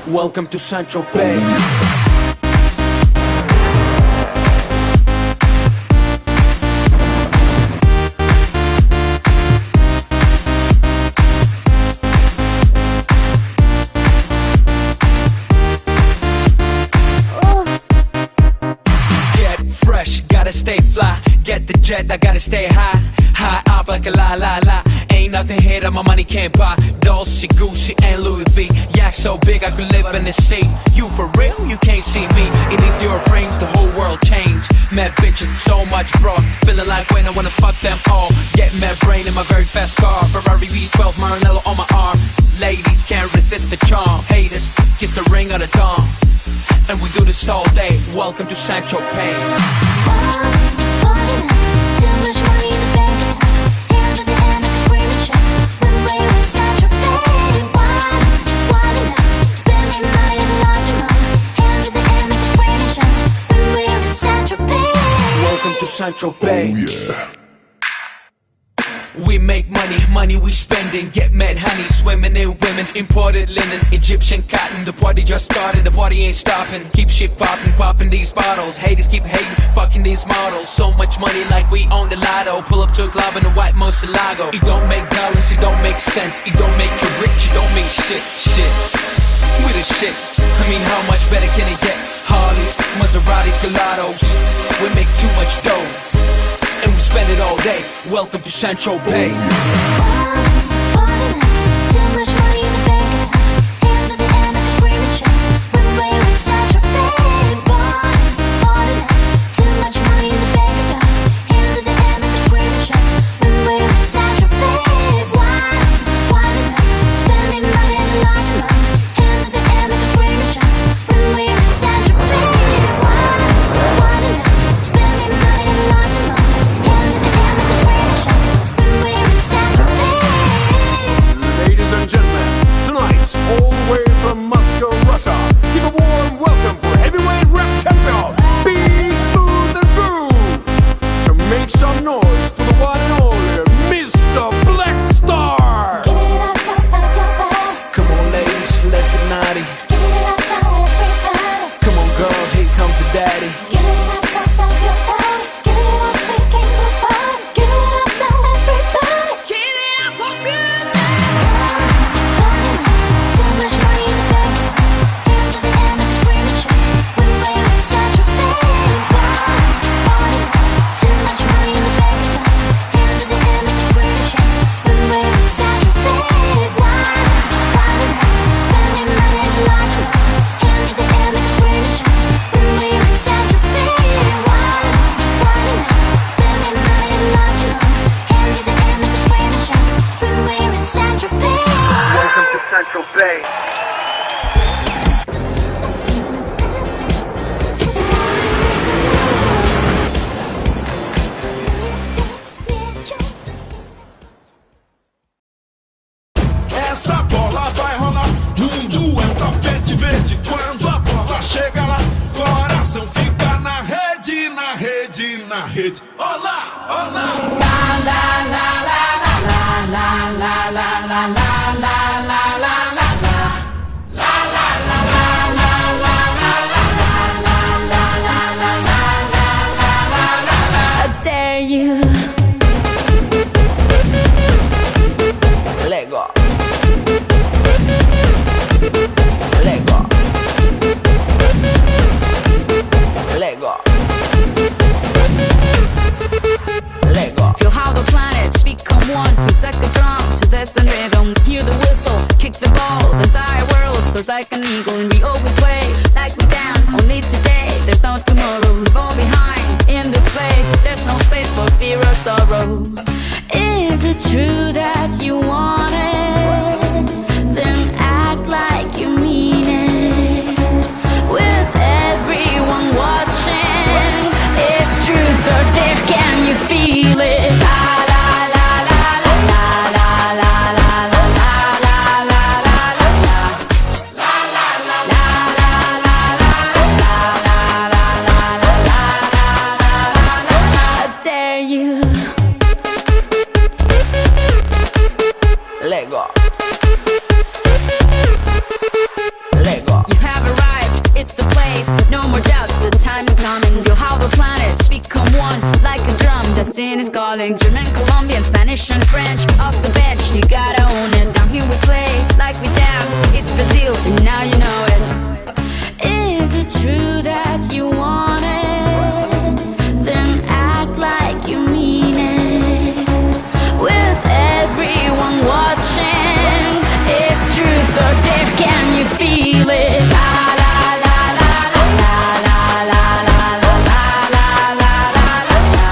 Welcome to Central Bay. Stay fly, get the jet, I gotta stay high. High up like a la la la. Ain't nothing here that my money can't buy. Dolce, Gucci, and Louis V. Yak so big I could live in the sea. You for real? You can't see me. In these Euroframes, the whole world changed. Mad bitches, so much broad. Feeling like when I wanna fuck them all. Get mad brain in my very fast car. Ferrari V12, Maranello on my arm. Ladies can't resist the charm. Haters, kiss the ring of the dawn. And we do this all day. Welcome to Central Bay. Welcome to Central Bay. Oh, yeah. We make money, money we spending. Get mad honey, swimming in women. Imported linen, Egyptian cotton. The party just started, the party ain't stopping. Keep shit popping, popping these bottles. Haters keep hating, fucking these models. So much money like we own the lotto. Pull up to a club in a white Murcielago. It don't make dollars, it don't make sense. It don't make you rich, it don't mean shit, shit. We the shit, I mean how much better can it get? Harleys, Maseratis, Gelatos. We make too much dough and we spend it all day. Welcome to Central Bay. Central Bay. Essa bola vai rolar, mundo é um tapete verde. Quando a bola chega lá, coração fica na rede, na rede, na rede. Olá, olá. La la la la la la la la la la la la la. Lego. Lego. Lego. Lego. Feel how the planets become one. We take a drum to this and rhythm. Hear the whistle, kick the ball. The entire world soars like an eagle. And we all we play like we dance. Only today, there's no tomorrow. We fall behind in this place. There's no space for fear or sorrow. Is it true that you want it? Then act like you mean it. With everyone watching, it's truth or dare, can you feel it? La la la la la la la la la la la la la la. La la la la la la la la la la la la la. I dare you. destiny's calling. German, Colombian, Spanish and French. Off the bench, you gotta own it. Down here we play like we dance. It's Brazil, and now you know it. Is it true that you want it? Then act like you mean it. With everyone watching, it's truth or dare. Can you feel it? La la la la la la la la la la la la la la la.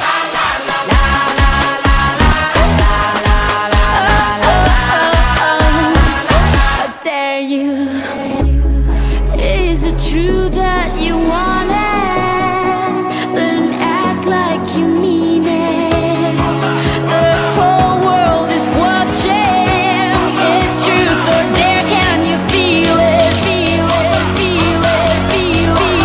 La la la la la la la la la la. How dare you? Is it true that you want it? Then act like you mean it. The whole world is watching. It's truth or dare. Can you feel it? Feel it, feel it, feel it,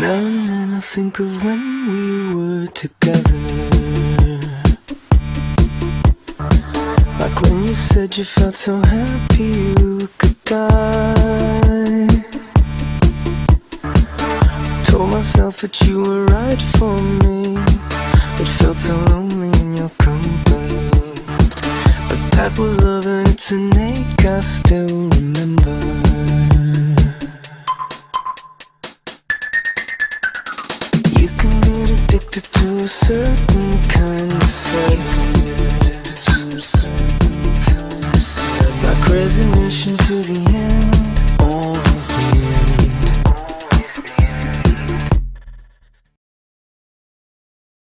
Now and then I think of when we were together, like when you said you felt so happy you could die. Told myself that you were right for me, it felt so lonely in your company. But that was love and it's an ache I still remember. You can get addicted to a certain kind of sadness, like resignation to the end.